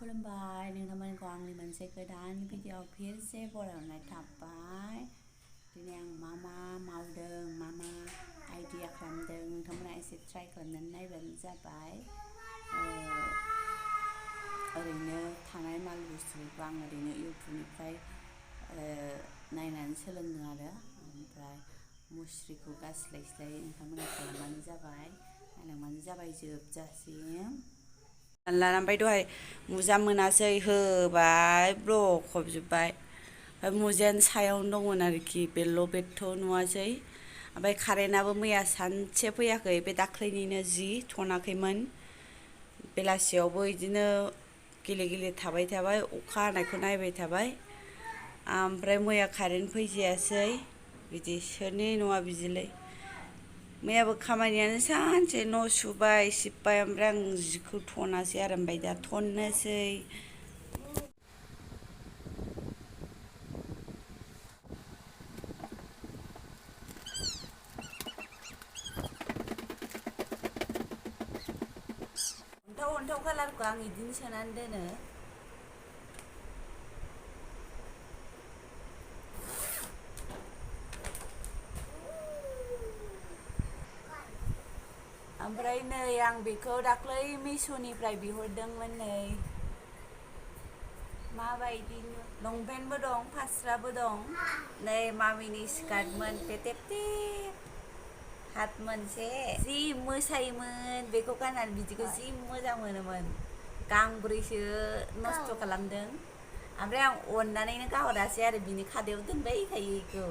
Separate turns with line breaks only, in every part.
खुलुमबाय नोंथांमोनखौ आंनि मोनसे गोदान भिडिअ फिर से बरायहरनाय थाबाय। दिनै आं मा मावदों मा आइडिया खालामदों नोंथांमोना एसे ट्राइ खालामनानै नायबानो जाबाय। ओरैनो थानाय माल बुस्थुफोरखौ आं ओरैनो इउटुबनिफ्राय नायनानै सोलोंदों आरो ओमफ्राय मुस्रिखौ गास्लायस्लाय नोंथांमोना खालामबानो जाबाय, नायलांबानो जाबाय जोबजासिम। लाना ओमफ्राय दहाय मुजा मोनासै होबाय ब्लखबजोब्बाय। ओमफ्राय मुजायानो सायावनो दंमोन आरोखि बेथ' नुवासै। ओमफ्राय कारेन्टआबो मैया सानसे फैयाखै, बे दाख्लैनिनो जि थनाखैमोन। बेलासियावबो बिदिनो गेले थाबाय अखा हानायखौ नायबाय थाबाय। ओमफ्राय मैया कारेन्ट फैजायासै, बिदि सोरनि न'आ बिदिलै। मैयाबो खामानियानो सानसे न' सुबाय सिबबाय, ओमफ्राय आं जिखौ थनासै आरो ओमफ्राय दा थननोसै। अन्थाव कालारखौ आं बिदिनो सोनानै दोनो। ओमफ्राय नै आं बेखौ दाख्लै मिश'निफ्राय बिहरदोंमोन। नै माबायदि लंपेन्टबो दं फास्राबो दं। नै मामिनि स्कार्टमोन थेब हात मोनसे जि मोसायोमोन बेखौ गाननानै, बिदिखौ जि मोजां मोनोमोन। गांब्रैसो नस्थ' खालामदों। ओमफ्राय आं अननानैनो गाहरासै आरो बिनि खादायाव दोनबाय थायो बेखौ।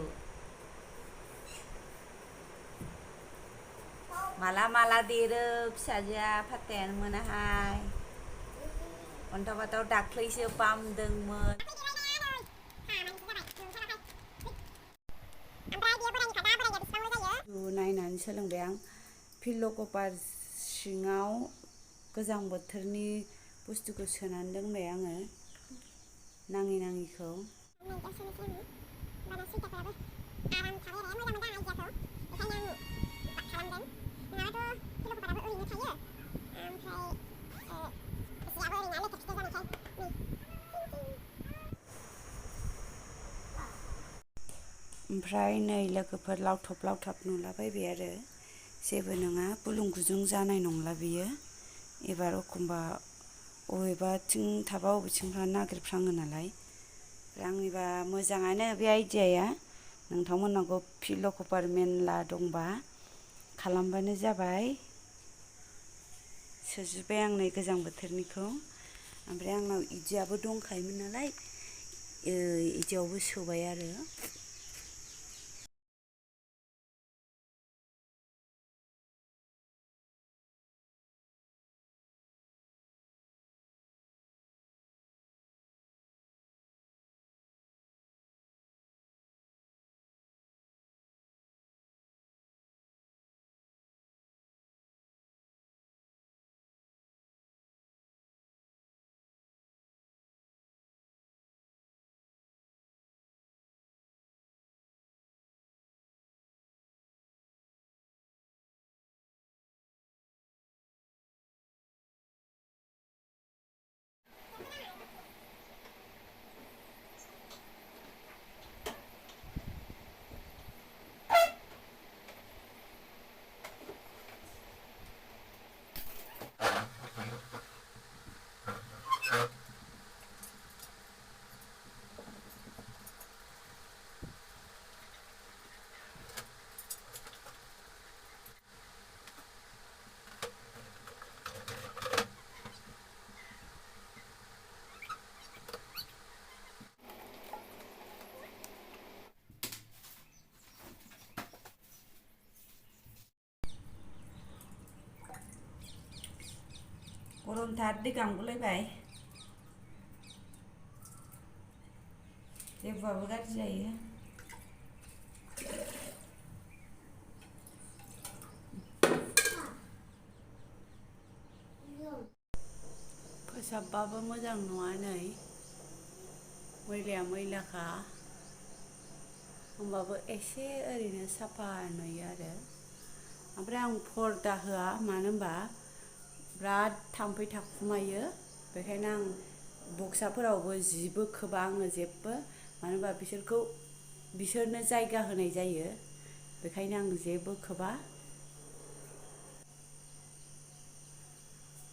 माला देरो फिसाजोआ फात्तायानो मोनाहाय। अन्थाव दाख्लैसो बामदोंमोन। नायनानै सोलोंबाय आं। पिल्ल' कभार सिङाव गोजां बोथोरनि बुस्थुखौ सोनानै दोनबाय आङो, नाङिखौ। ओमफ्राय नै लोगोफोर लावथब नुलाबायबाय आरो जेबो नङा, गुलुं गुजुं जानाय नंला बियो। एबार एखमबा अबेबाथिं थाबा अबेथिंबा नागिरफ्राङो नालाय। आंनिबा मोजाङानो बे आइडियाया। नोंथांमोननावबो पिल्ल' कभार मेरला दंबा खालामबानो जाबाय। सोजोब्बाय आं नै गोजां बोथोरनिखौ। ओमफ्राय आंनाव इदियाबो दंखायोमोन नालाय, इदियावबो सोबाय आरो। गरमथार दै गांगुलायबाय। जेबोआबो गाज्रि जायो। फोसाबबाबो मोजां नङा, नै मैलाया मैलाखा। होमबाबो एसे ओरैनो साफा नुयो आरो। ओमफ्राय आं पर्दा होआ, मानो होनबा बिराद थाम्फै थाखुमायो। बेखायनो आं बक्साफोरावबो जिबो खोबा आङो जेबो, मानो होनबा बिसोरनो जायगा होनाय जायो, बेखायनो आं जेबो खोबा।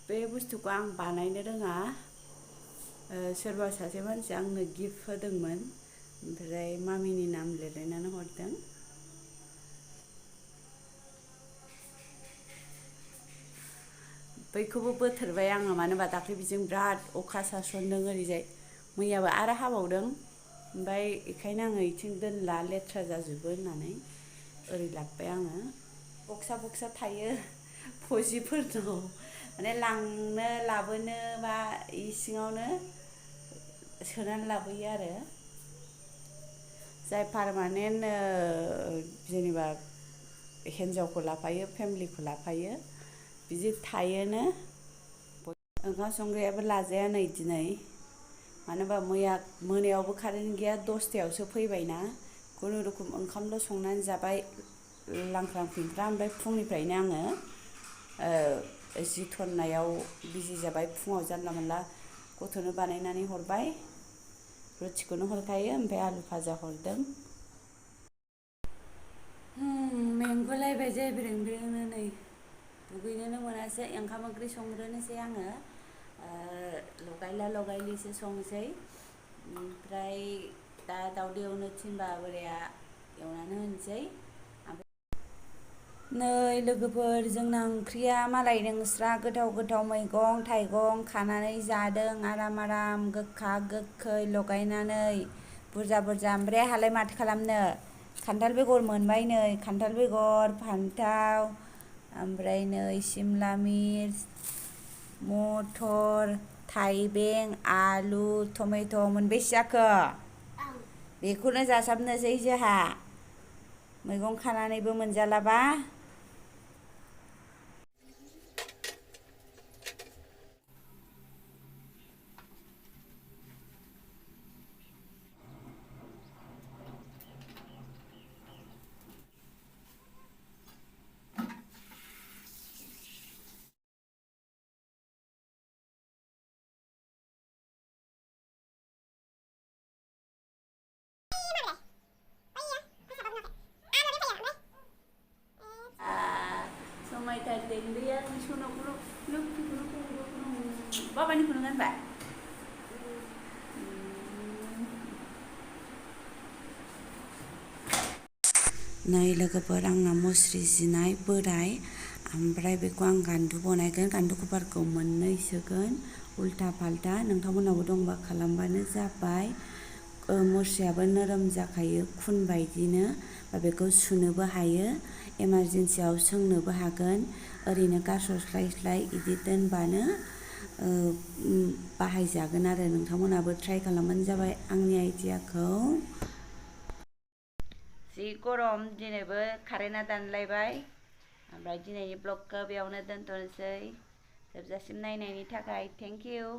बे बुस्थुखौ आं बानायनो रोङा, सोरबा सासे मानसिया आंनो गिफ्ट होदोंमोन, ओमफ्राय मामिनि नाम लिरलायनानै हरदों। बैखौबो बोथ्रोदबाय आङो, मानो होनबा दाख्लै बिजों बिराद अखा सारसनदों ओरैजाय, मैयाबो आरो हाबावदों, ओमफ्राय बेखायनो आङो इथिं दोनला लेथ्रा जाजोबो होननानै ओरै लाबोबाय आङो। बक्सा थायो फजिफोरनाव, माने लांनो लाबोनो बा इसिङावनो सोनानै लाबोयो आरो। जाय पारमानेन्ट जेनेबा हिन्जावखौ लाफायो, फेमिलिखौ लाफायो, बिदि थायोनो। ओंखाम संग्रायाबो लाजाया नै दिनै, मानो होनबा मैया मोनायावबो कारेन्ट गैया, 10थायावसो फैबायना, खुनुरुखुम ओंखामल' संनानै जाबाय लांख्रां फिंख्रां, ओमफ्राय फुंनिफ्रायनो आङो जि थन्नायाव बिजि जाबाय। फुङाव जानला मोनला गथ'नो बानायनानै हरबाय, रुटिखौनो हरखायो, ओमफ्राय आलु भाजा हरदों। मेंगुलायबाय जे ब्रें ब्रेंनो नै, दुगैनोनो मोनासै, ओंखाम ओंख्रि संग्रोनोसै आङो, लगायला लगायलिसो संसै, ओमफ्राय दा दाउदै एवनो थिनबा बोराया एवनानै होनोसै। नै लोगोफोर, जोंना ओंख्रिया मालाय नोंस्रा गोथाव गोथाव मैगं थाइगं खानानै जादों, आराम आराम गोखा गोखै लगायनानै बुरजा बुरजा, ओमफ्राय आंहालाय माथो खालामनो, खान्थाल बेगर मोनबाय नै, खान्थाल बेगर, फान्थाव, ओमफ्राय नै सिमला मिर्च, मटर, थाइबें, आलु, टमेट' मोनबेसे जाखो? बेखौनो जासाबनोसै जोंहा, मैगं खानानैबो मोनजालाबा। समायथारदों लै आंनि सनाखौल', लोखिखौल' बाबानिखौनो गानबाय? नै लोगोफोर, आंना मुस्रि जिनाय बोराय, ओमफ्राय बेखौ आं गान्दु बनायगोन, गान्दु कभारखौ मोननै सोगोन उल्था फाल्था, नोंथांमोनहाबो दंबा खालामबानो जाबाय। मुस्रियाबो नरम जाखायो खुन बायदिनो, बा बेखौ सुनोबो हायो, इमारजेन्सियाव सोंनोबो हागोन, ओरैनो गारसस्लायस्लाय बिदि दोनबानो बाहायजागोन आरो। नोंथांमोनहाबो ट्राइ खालामबानो जाबाय आंनि आइडियाखौ। जि गरम, दिनैबो कारेन्टआ दानलायबाय, ओमफ्राय दिनैनि ब्लगखौ बेयावनो दोनथ'नोसै। जोबजासिम नायनायनि थाखाय थेंक इउ।